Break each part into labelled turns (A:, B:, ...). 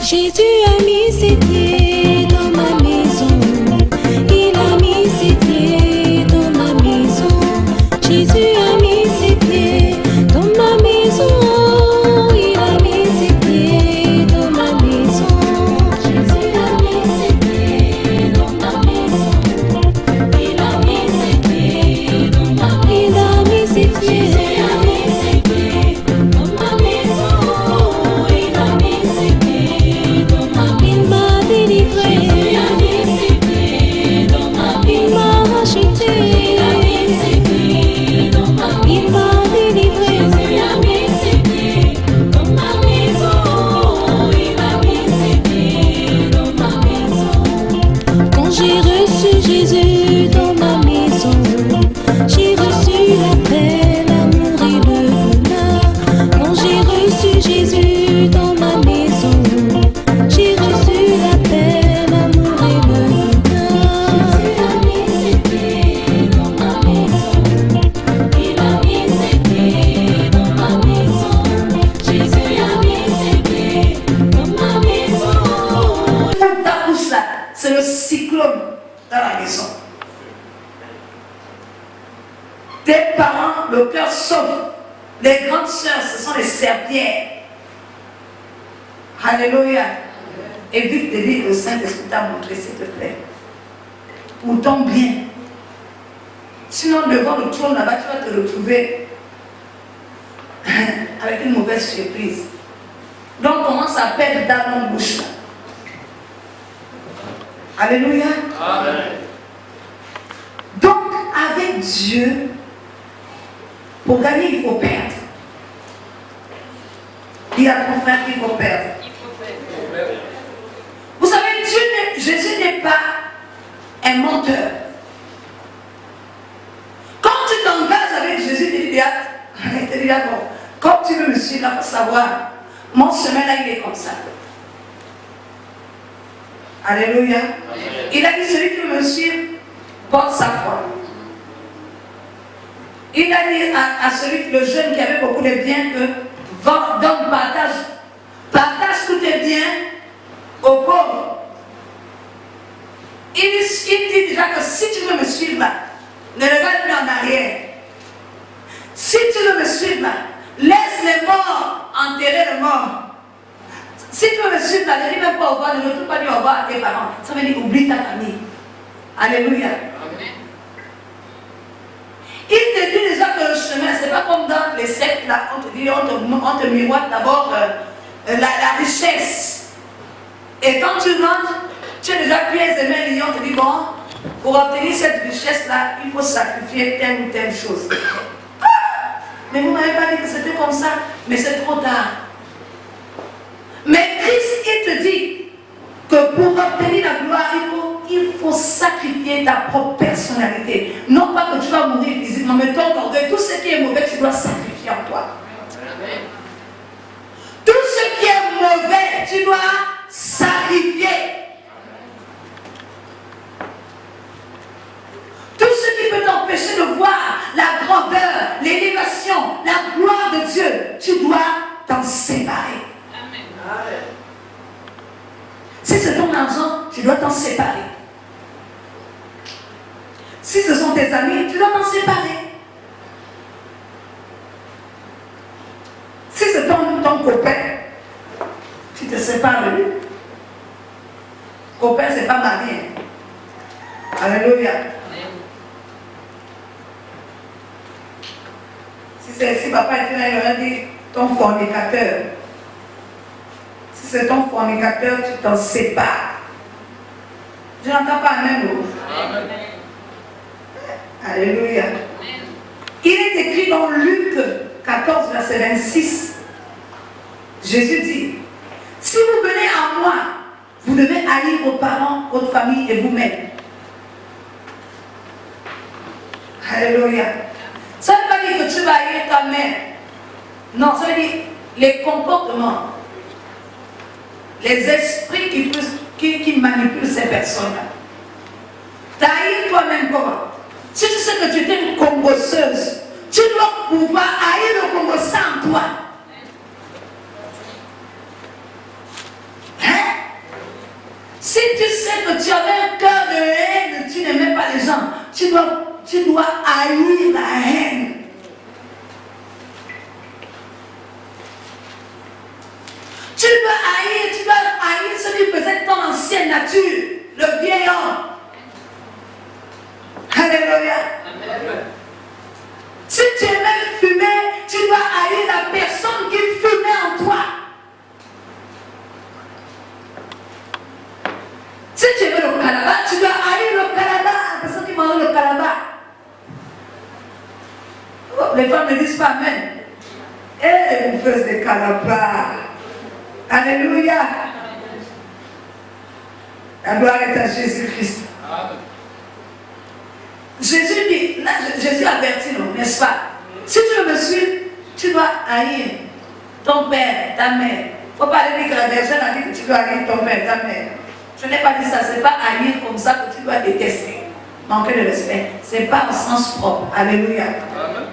A: Jésus a mis ses pieds dans ma maison. Il a mis ses pieds dans ma maison. Jésus a mis ses pieds dans ma maison. Il a mis ses pieds dans ma maison. Jésus a mis ses pieds dans ma maison. Il a mis ses pieds dans ma maison. Il a mis ses pieds. Jésus a mis ses pieds dans ma maison. Il a mis ses pieds dans ma maison. Il m'a délivré. Jésus a mis ses pieds dans ma maison. Il m'a racheté. Il a mis ses pieds dans ma maison. Il m'a délivré. Jésus a mis ses pieds dans ma maison. Il a mis ses pieds dans ma maison. Quand j'ai reçu Jésus dans ma maison, j'ai reçu la paix, l'amour et le bonheur. Quand j'ai reçu Jésus dans ma maison, j'ai reçu la paix, l'amour et le bonheur. Jésus a mis ses pieds dans ma maison. Il a mis ses pieds dans ma maison. Jésus a mis ses pieds dans ma maison.
B: Ta bouche là, c'est le cyclone dans la maison. Tes parents, le cœur sauve. Les grandes sœurs, ce sont les serpillères. Alléluia. Évite de dire que le Saint-Esprit t'a montré, s'il te plaît. Pour ton bien. Sinon, devant le trône là-bas, tu vas te retrouver avec une mauvaise surprise. Donc, commence à perdre ta longue bouche là. Alléluia.
C: Amen.
B: Donc, avec Dieu, pour gagner, il faut perdre. Dis à ton frère qu'il faut perdre. Vous savez, Jésus n'est pas un menteur. Quand tu t'engages avec Jésus, il te dit bon, quand tu veux me suivre, là, pour savoir, mon chemin là, il est comme ça. Alléluia. Il a dit, celui qui veut me suivre, porte sa croix. Il a dit à celui, le jeune qui avait beaucoup de biens, que donne, partage tous tes biens aux pauvres. Il dit déjà que si tu veux me suivre là, ne regarde plus en arrière. Si tu veux me suivre là, laisse les morts enterrer les morts. Si tu veux me suivre là, ne dis même pas au revoir, ne retourne pas dire au revoir à tes parents. Ça veut dire oublie ta famille. Alléluia. Amen. Il te dit déjà que le chemin, c'est pas comme dans les sectes là, on te dit, on te miroite d'abord la richesse. Et quand tu rentres, tu es déjà pieds et mains liés, on te dit, bon, pour obtenir cette richesse là, il faut sacrifier telle ou telle chose. Mais vous ne m'avez pas dit que c'était comme ça, mais c'est trop tard. Mais Christ, il te dit que pour obtenir la gloire, il faut sacrifier ta propre personnalité. Non pas que tu vas mourir physiquement, mais ton orgueil, tout ce qui est mauvais, tu dois sacrifier en toi. Tout ce qui est mauvais, tu dois sacrifier. Tout ce qui peut t'empêcher de voir la grandeur, l'élévation, la gloire de Dieu, tu dois t'en séparer. Amen. Si c'est ton argent, tu dois t'en séparer. Si ce sont tes amis, tu dois t'en séparer. Si c'est ton copain, tu te sépares de lui. Copain, c'est pas mari. Alléluia. Si papa était là, il aurait dit ton fornicateur. Si c'est ton fornicateur, tu t'en sépares. Je n'entends pas un même mot. Alléluia. Il est écrit dans Luc 14, verset 26. Jésus dit, si vous venez à moi, vous devez haïr vos parents, votre famille et vous-même. Alléluia. Ça ne veut pas dire que tu vas haïr ta mère. Non, ça veut dire les comportements, les esprits qui manipulent ces personnes-là. T'haïr toi-même comment? Si tu sais que tu étais une congosseuse, pouvoir haïr le Congo sans toi. Hein? Si tu sais que tu avais un cœur de haine, tu n'aimais pas les gens, tu dois haïr la haine. Tu dois haïr ce qui faisait ton ancienne nature, le vieil homme. Alléluia. Si tu aimais fumer, tu dois haïr la personne qui fumait en toi. Si tu aimais le calabat, tu dois haïr le calabat, la personne qui mange le calabat. Oh, les femmes ne disent pas amen. Eh, vous faites des calabas. Alléluia. La gloire est à Jésus-Christ. Jésus dit, là, Jésus avertit, non, n'est-ce pas? Si tu veux me suivre, tu dois haïr ton père, ta mère. Il ne faut pas aller dire que la bergère a dit que tu dois haïr ton père, ta mère. Je n'ai pas dit ça, ce n'est pas haïr comme ça que tu dois détester. Manquer de respect. Ce n'est pas au sens propre. Alléluia. Amen.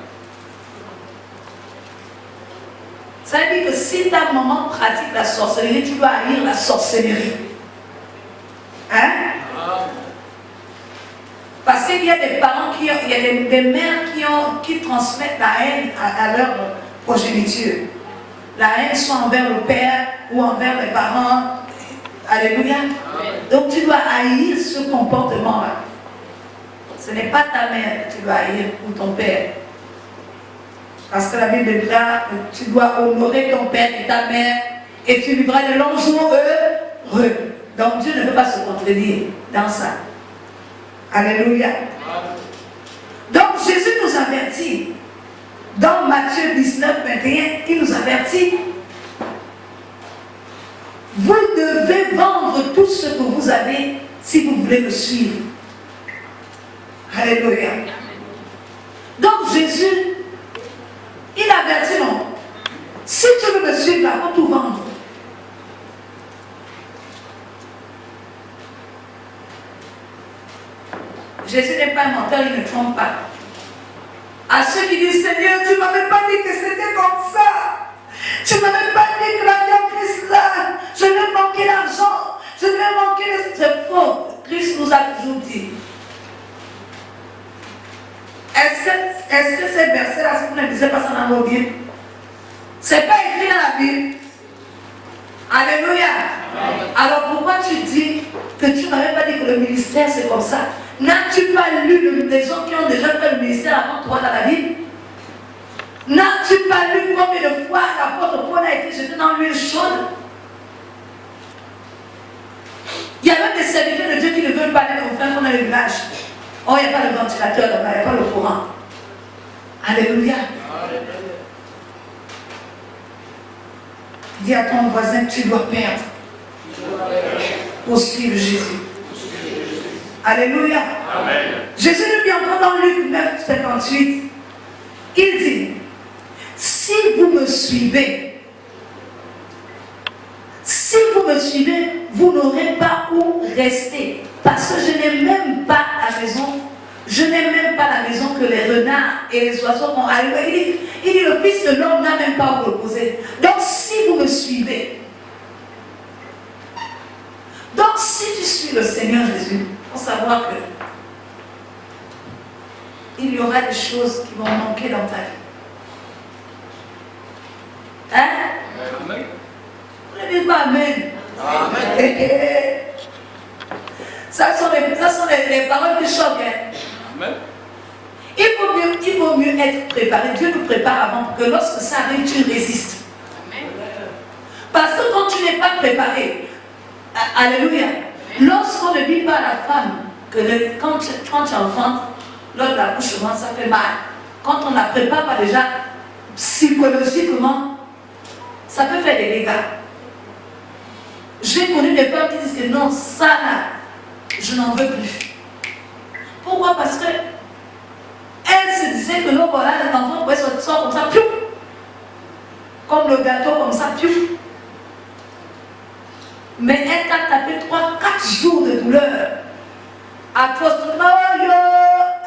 B: Ça veut dire que si ta maman pratique la sorcellerie, tu dois haïr la sorcellerie. Hein? Parce qu'il y a des parents il y a des mères qui transmettent la haine à leur progéniture. La haine soit envers le père ou envers les parents. Alléluia. Donc tu dois haïr ce comportement-là. Ce n'est pas ta mère que tu dois haïr ou ton père. Parce que la Bible dit là, tu dois honorer ton père et ta mère et tu vivras de longs jours heureux. Donc Dieu ne peut pas se contredire dans ça. Alléluia. Donc Jésus nous avertit. Dans Matthieu 19, 21, il nous avertit. Vous devez vendre tout ce que vous avez si vous voulez me suivre. Alléluia. Donc Jésus, il avertit, non. Si tu veux me suivre, il faut tout vendre. Jésus n'est pas un menteur, il ne trompe pas. À ceux qui disent, Seigneur, tu ne m'avais pas dit que c'était comme ça. Tu ne m'avais pas dit que la vie en Christ là, je vais manquer l'argent, je vais manquer. C'est faux. Christ nous a toujours dit. Est-ce que ces versets-là, si vous ne lisez pas ça dans vos Bibles, ce n'est pas écrit dans la Bible. Alléluia. Alors pourquoi tu dis que tu n'avais pas dit que le ministère c'est comme ça? N'as-tu pas lu les gens qui ont déjà fait le ministère avant toi dans la Bible? N'as-tu pas lu combien de fois l'apôtre Paul a été jeté dans l'huile chaude? Il y a même des serviteurs de Dieu qui ne veulent pas aller au fin fond dans le village. Oh, il n'y a pas de ventilateur là-bas, il n'y a pas le courant. Alléluia. Dis à ton voisin que tu dois perdre pour suivre Jésus. Alléluia. Amen. Jésus nous dit encore dans Luc 9, 58, il dit, si vous me suivez, vous n'aurez pas où rester. Parce que je n'ai même pas la maison. Je n'ai même pas la maison que les renards et les oiseaux vont aller. Il dit, le Fils de l'homme n'a même pas où reposer. Donc si vous me suivez, donc si tu suis le Seigneur Jésus, il faut savoir que il y aura des choses qui vont manquer dans ta vie. Hein? Amen. Vous ne dites pas Amen. Amen. Ça sont les paroles qui choquent. Hein? Amen. Il vaut mieux être préparé. Dieu nous prépare avant que lorsque ça arrive, tu résistes. Amen. Parce que quand tu n'es pas préparé, alléluia, lorsqu'on ne dit pas à la femme que quand tu enfantes, lors de l'accouchement, ça fait mal. Quand on ne la prépare pas déjà, psychologiquement, ça peut faire des dégâts. J'ai connu des femmes qui disent que non, ça là, je n'en veux plus. Pourquoi? Parce que elle se disait que non, voilà, l'enfant pouvait sortir comme ça, piou, comme le gâteau, comme ça, piou. Mais elle t'a tapé 3-4 jours de douleur. À cause de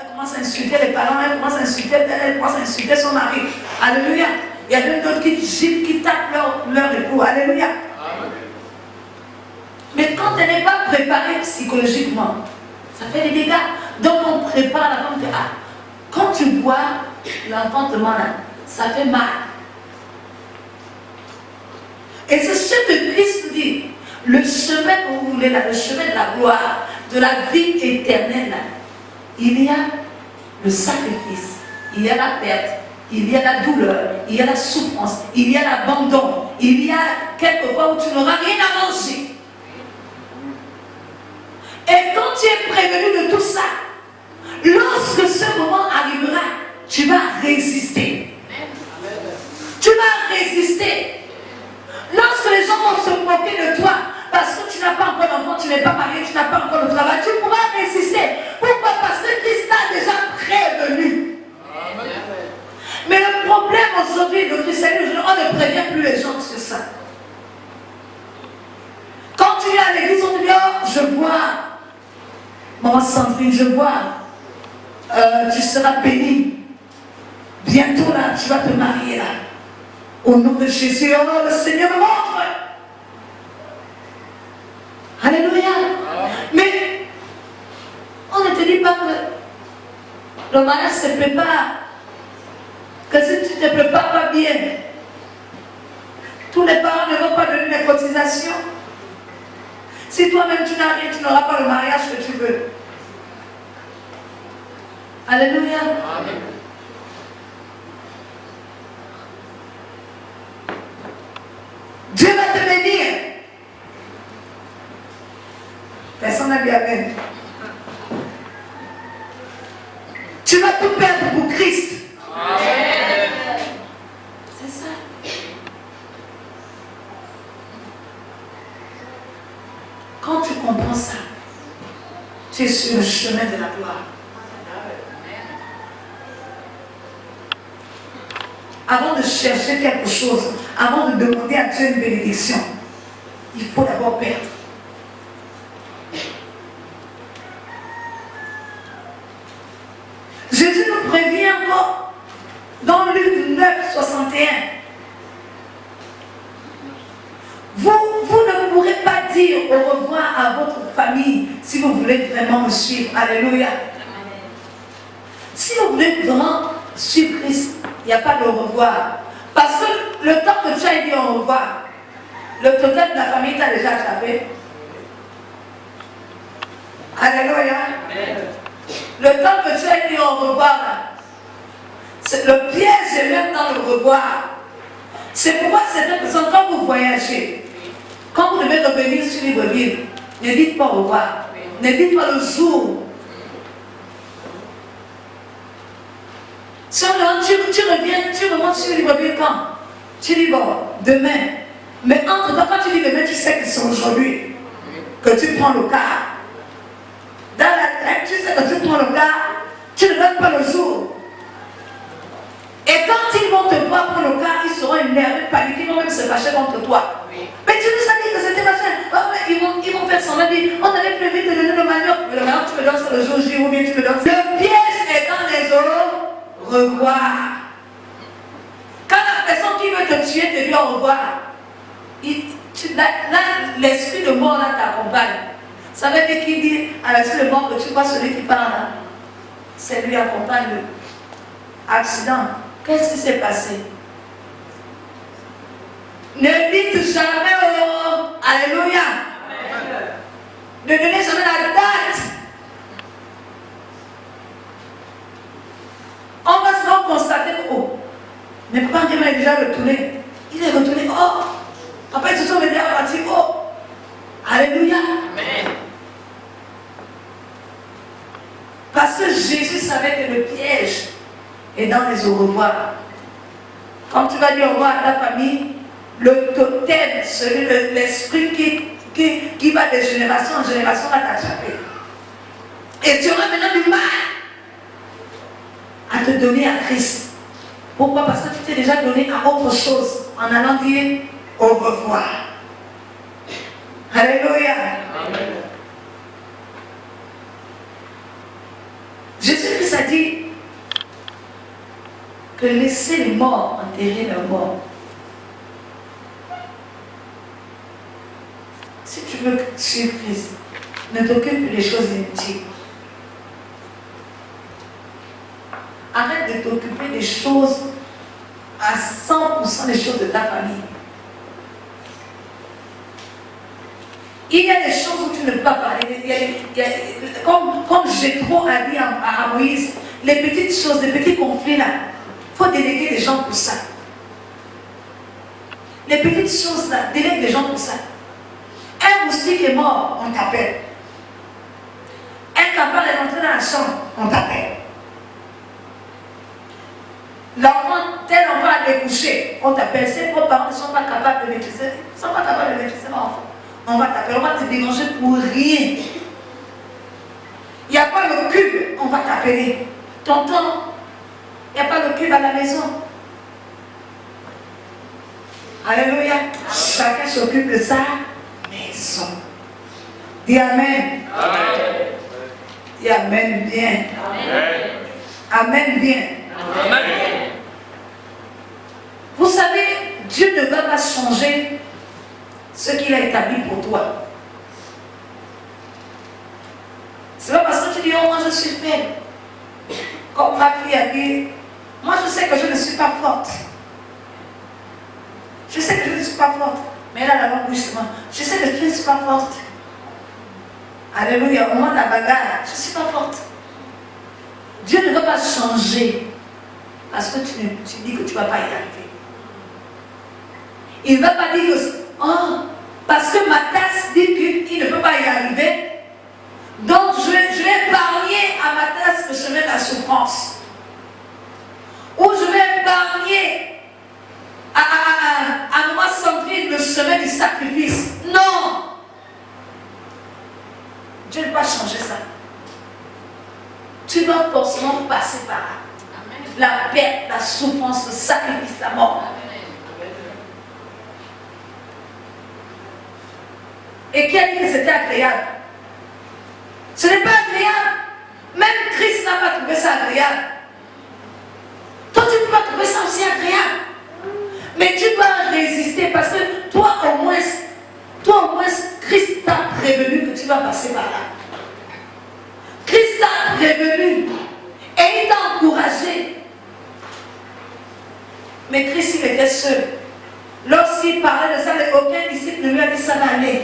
B: elle commence à insulter les parents, elle commence à insulter son mari. Alléluia. Il y a même d'autres qui giflent, qui tapent leur époux. Alléluia. Mais quand elle n'est pas préparée psychologiquement, ça fait des dégâts. Donc on prépare la femme que, quand tu vois l'enfantement là, ça fait mal. Et c'est ce que Christ dit. Le chemin que vous voulez là, le chemin de la gloire, de la vie éternelle là, il y a le sacrifice, il y a la perte, il y a la douleur, il y a la souffrance, il y a l'abandon, il y a quelquefois où tu n'auras rien à manger. Et quand tu es prévenu de tout ça, lorsque ce moment arrivera, tu vas résister. Tu vas résister. Lorsque les gens vont se moquer de toi, parce que tu n'as pas encore d'enfant, tu n'es pas marié, tu n'as pas encore de travail, tu pourras résister. Pourquoi? Parce que Christ t'a déjà prévenu. Mais le problème aujourd'hui, le christianisme, on ne prévient plus les gens sur ça. Quand tu es à l'église, on te dit, oh, je vois, maman Sandrine, je vois, tu seras bénie. Bientôt là, tu vas te marier là. Au nom de Jésus, oh, le Seigneur me montre. Alléluia. Mais on ne te dit pas que le mariage se prépare. Que si tu ne te prépares pas bien, tous les parents ne vont pas donner les cotisations. Si toi-même tu n'as rien, tu n'auras pas le mariage que tu veux. Alléluia. Amen. Dieu va te bénir. Personne n'a dit amen. Tu vas tout perdre pour Christ. Amen. C'est ça. Quand tu comprends ça, tu es sur le chemin de la gloire. Avant de chercher quelque chose, avant de demander à Dieu une bénédiction, il faut d'abord perdre. Jésus nous prévient encore dans Luc 9, 61. Vous ne pourrez pas dire au revoir à votre famille si vous voulez vraiment me suivre. Alléluia. Si vous voulez vraiment suivre Christ, il n'y a pas de au revoir. Parce que le temps que tu as dit au revoir, le total de la famille t'a déjà attrapé. Alléluia. Le temps que tu as dit au revoir, le piège est même dans le revoir. C'est pourquoi certaines personnes, quand vous voyagez, quand vous devez revenir sur Libreville, ne dites pas au revoir. Ne dites pas le jour. Si tu reviens, tu remontes sur Libreville quand? Tu dis bon, demain. Mais entre-temps, quand tu dis demain, tu sais que c'est aujourd'hui que tu prends le car. Dans la tête, tu sais que tu prends le car, tu ne donnes pas le jour. Et quand ils vont te voir prendre le car, ils seront énervés, paniqués, ils vont même se fâcher contre toi. Oui. Mais tu nous as dit que c'était machin. Oh, mais ils vont faire son avis. On avait prévu de donner le manioc. Mais le manioc, tu me donnes ça le jour J ou bien tu me donnes ça. Le piège est dans les au revoir. Quand la personne qui veut te tuer te dit au revoir, là, l'esprit de mort là t'accompagne. Ça veut dire qu'il dit à l'esprit de mort que tu vois celui qui parle là, c'est lui accompagne le accident. Qu'est-ce qui s'est passé? Ne dites jamais oh, alléluia. Ne donnez jamais la date. On va souvent constater que oh, mais papa qui m'a déjà retourné. Il est retourné. Oh, papa est toujours venu à partir. Oh, alléluia. Amen. Parce que Jésus savait que le piège est dans les au revoir. Quand tu vas dire au revoir à ta famille, le totem, celui de l'esprit qui va de génération en génération va t'attraper. Et tu auras maintenant du mal à te donner à Christ. Pourquoi? Parce que tu t'es déjà donné à autre chose en allant dire au revoir. Alléluia. Amen. Jésus-Christ a dit que laisser les morts enterrer leurs morts. Si tu veux suivre Christ, ne t'occupe des choses inutiles. Arrête de t'occuper des choses à 100% des choses de ta famille. Il y a des choses où tu ne peux pas parler. Comme Jéthro a dit à Moïse, les petites choses, les petits conflits là, il faut déléguer des gens pour ça. Les petites choses là, délègue des gens pour ça. Un moustique est mort, on t'appelle. Un cavale est rentré dans la chambre, on t'appelle. Tel enfant a découché, on t'appelle. Ses propres parents ne sont pas capables de maîtriser, l'enfant. On va t'appeler, on va te déranger pour rien. Il n'y a pas le cube, on va t'appeler. Tonton, il n'y a pas le cube à la maison. Alléluia. Chacun s'occupe de sa maison. Dis Amen.
C: Amen.
B: Dis Amen bien.
C: Amen.
B: Amen bien.
C: Amen.
B: Vous savez, Dieu ne va pas changer ce qu'il a établi pour toi. C'est pas parce que tu dis, oh, moi je suis faible. Comme ma fille a dit, moi je sais que je ne suis pas forte. Je sais que je ne suis pas forte. Mais elle a la langue doucement. Je sais que je ne suis pas forte. Alléluia, au moment de la bagarre, je ne suis pas forte. Dieu ne va pas changer parce que tu dis que tu ne vas pas y arriver. Il ne va pas dire que, oh, parce que ma tasse dit qu'il ne peut pas y arriver, donc je vais épargner à ma tasse le chemin de la souffrance. Ou je vais épargner à moi Sandrine le chemin du sacrifice. Non! Dieu ne va pas changer ça. Tu dois forcément passer par là. Amen. La perte, la souffrance, le sacrifice, la mort. Amen. Et qui a dit que c'était agréable? Ce n'est pas agréable. Même Christ n'a pas trouvé ça agréable. Toi, tu ne peux pas trouver ça aussi agréable. Mais tu dois résister parce que toi au moins, Christ t'a prévenu que tu vas passer par là. Christ t'a prévenu et il t'a encouragé. Mais Christ, il était seul. Lorsqu'il parlait de ça, aucun disciple ne lui a dit ça va aller.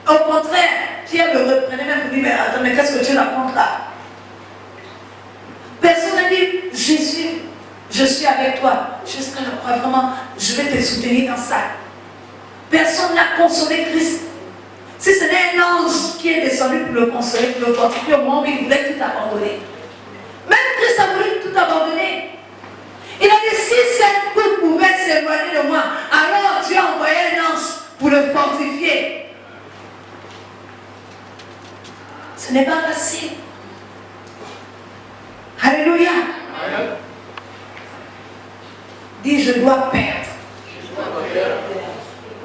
B: Au contraire, Pierre le reprenait même pour lui, mais attends, mais qu'est-ce que tu racontes là? Personne n'a dit, Jésus, je suis avec toi. Jusqu'à le croire vraiment, je vais te soutenir dans ça. Personne n'a consolé Christ. Si ce n'est un ange qui est descendu pour le consoler, pour le fortifier au moment où il voulait tout abandonner. Même Christ a voulu tout abandonner. Il a dit, si cette coupe pouvait s'éloigner de moi, alors Dieu a envoyé un ange pour le fortifier. Ce n'est pas facile. Alléluia. Dis, je dois perdre.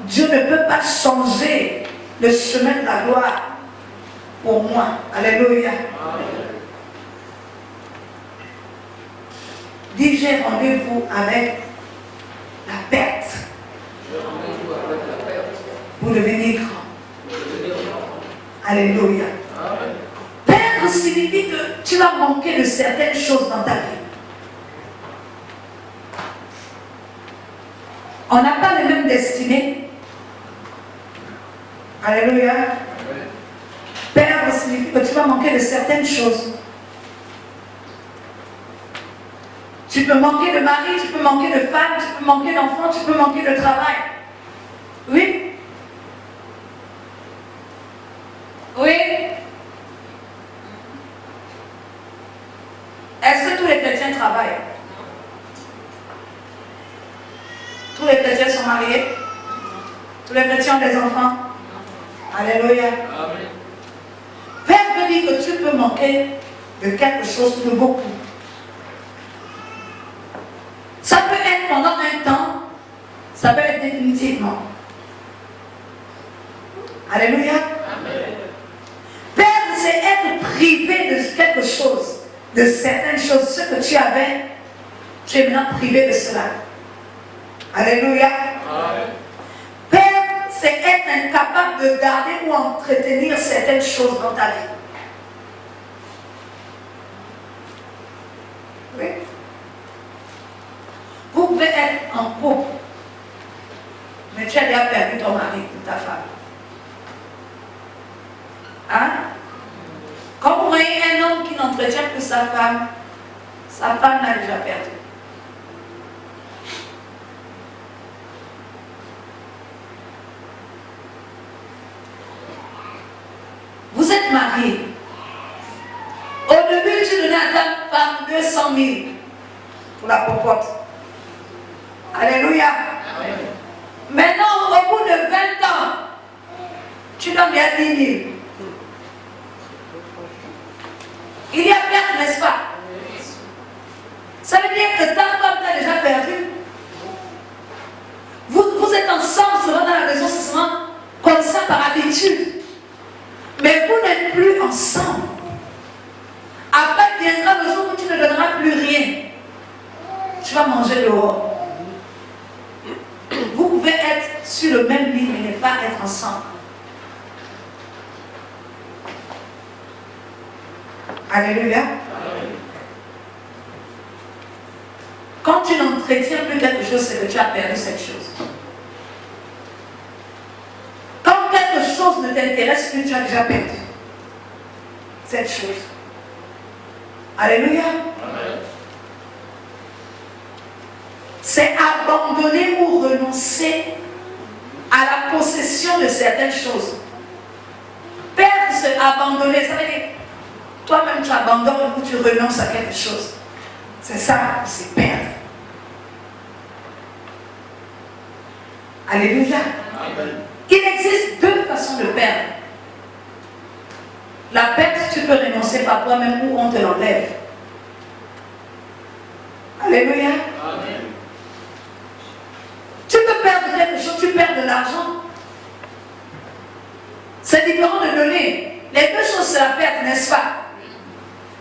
B: Dieu ne peut pas changer le chemin de la gloire pour moi. Alléluia. Dis, j'ai rendez-vous avec la perte pour devenir grand. Alléluia. Perdre signifie que tu vas manquer de certaines choses dans ta vie. On n'a pas les mêmes destinées. Alléluia. Perdre signifie que tu vas manquer de certaines choses. Tu peux manquer de mari, tu peux manquer de femme, tu peux manquer d'enfants, tu peux manquer de travail. Oui? Oui? Est-ce que tous les chrétiens travaillent? Tous les chrétiens sont mariés? Tous les chrétiens ont des enfants? Alléluia. Amen. Père veut dire que tu peux manquer de quelque chose de beaucoup. Ça peut être pendant un temps, ça peut être définitivement. Alléluia. Amen. Perdre, c'est être privé de quelque chose, de certaines choses, ce que tu avais tu es maintenant privé de cela. Alléluia.
C: Amen.
B: Perdre, c'est être incapable de garder ou entretenir certaines choses dans ta vie. Oui. Vous pouvez être en couple, mais tu as déjà perdu ton mari ou ta femme. Hein? Quand vous voyez un homme qui n'entretient plus sa femme l'a déjà perdu. Vous êtes marié. Au début, tu donnais à ta femme 200 000 pour la popote. Alléluia.
C: Amen.
B: Maintenant, au bout de 20 ans, tu donnes bien 10 000. Il y a perte, n'est-ce pas? Ça veut dire que ta femme t'a déjà perdu. Vous êtes ensemble, souvent dans la maison, c'est souvent comme ça par habitude. Mais vous n'êtes plus ensemble. Après viendra le jour où tu ne donneras plus rien. Tu vas manger dehors. Vous pouvez être sur le même lit, mais ne pas être ensemble. Alléluia. Quand tu n'entretiens plus quelque chose, c'est que tu as perdu cette chose. Quand quelque chose ne t'intéresse plus, tu as déjà perdu cette chose. Alléluia.
C: Amen.
B: C'est abandonner ou renoncer à la possession de certaines choses. Perdre, c'est abandonner. Ça veut dire, toi-même tu abandonnes ou tu renonces à quelque chose. C'est ça, c'est perdre. Alléluia.
C: Amen.
B: Il existe deux façons de perdre. La perte, tu peux renoncer par toi-même ou on te l'enlève. Alléluia.
C: Amen.
B: Tu peux perdre quelque chose, tu perds de l'argent. C'est différent de donner. Les deux choses, c'est la perte, n'est-ce pas?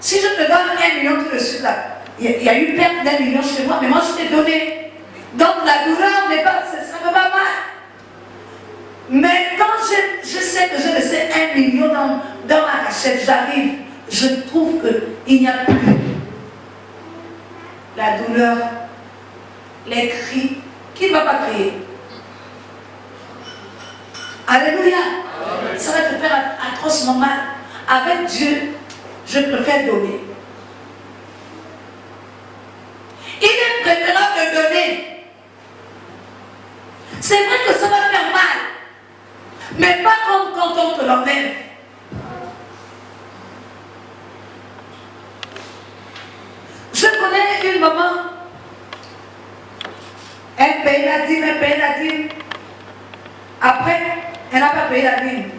B: Si je te donne 1 million tout de suite, là, il y a eu perte d'1 million chez moi, mais moi je t'ai donné. Donc la douleur n'est pas, ça ne fait pas mal. Mais quand je sais que j'ai laissé 1 million dans ma cachette, j'arrive, je trouve qu'il n'y a plus la douleur, les cris. Qui ne va pas crier? Alléluia.
C: Amen.
B: Ça va te faire atrocement mal. Avec Dieu, je préfère donner. Il est préférable de donner. C'est vrai que ça va faire mal. Mais pas comme quand on te l'emmène. Je connais une maman. Elle paye la dîme, elle paye la dîme. Après, elle n'a pas payé la dîme.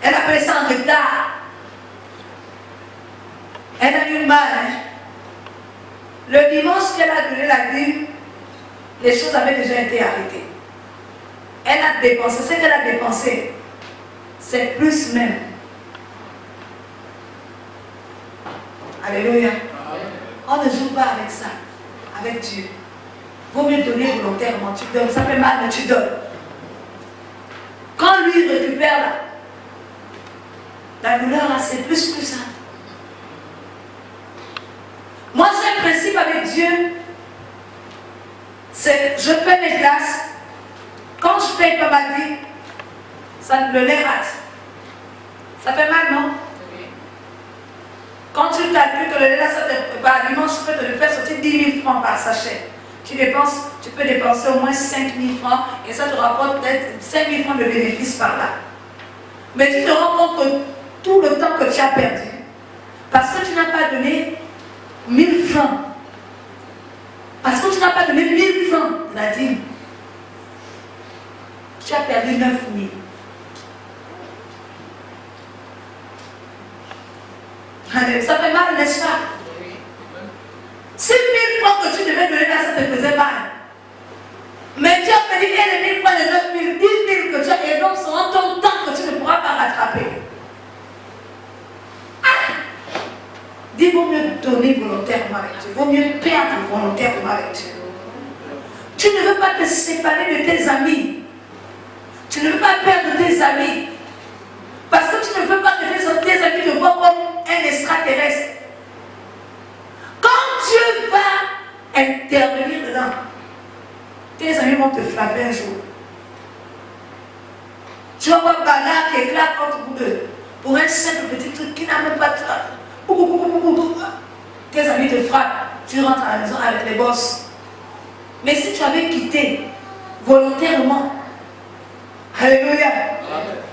B: Elle a payé ça en retard. Elle a eu mal. Hein? Le dimanche qu'elle a donné la dîme, les choses avaient déjà été arrêtées. Elle a dépensé. Ce qu'elle a dépensé, c'est plus même. Alléluia. On ne joue pas avec ça, avec Dieu. Vaut mieux donner volontairement. Tu donnes, ça fait mal, mais tu donnes. Quand lui récupère la douleur, là, c'est plus ça. Moi, j'ai un principe avec Dieu. C'est, je fais mes classes. Quand je paye pas ma vie, ça le lait rate. Ça fait mal, non? Quand tu calcules que le lait là, ça te, par dimanche, je peux te le faire sortir 10 000 francs par sachet. Tu peux dépenser au moins 5 000 francs et ça te rapporte peut-être 5 000 francs de bénéfices par là. Mais tu te rends compte que tout le temps que tu as perdu, parce que tu n'as pas donné 1000 francs, parce que tu n'as pas donné 1000 francs de la dîme, tu as perdu 9 000. Ça fait mal, n'est-ce pas? Si 1000 francs que tu devais donner là, ça te faisait mal. Mais tu as perdu les 1000 francs, les 9 000, 10 000 que tu as, et donc seront ton temps que tu ne pourras pas rattraper. Ah! Dis, vaut mieux donner volontairement avec Dieu. Vaut mieux perdre volontairement avec Dieu. Tu ne veux pas te séparer de tes amis. Tu ne veux pas perdre tes amis. Parce que tu ne veux pas que tes amis te voient comme un extraterrestre. Quand Dieu va intervenir dedans, tes amis vont te frapper un jour. Tu vas voir bagarre qui éclate entre vous deux. Pour un simple petit truc qui n'a même pas de travail. Tes amis te frappent. Tu rentres à la maison avec les boss. Mais si tu avais quitté volontairement, alléluia,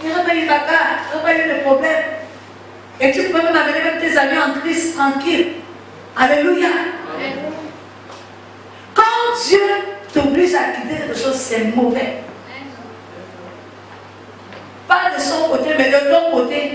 B: il n'y aurait pas eu de bagarre, il n'y aurait pas eu de problème. Et tu peux même amener même tes amis en Christ tranquille. Alléluia. Quand Dieu t'oblige à quitter quelque chose, c'est mauvais. Pas de son côté, mais de ton côté.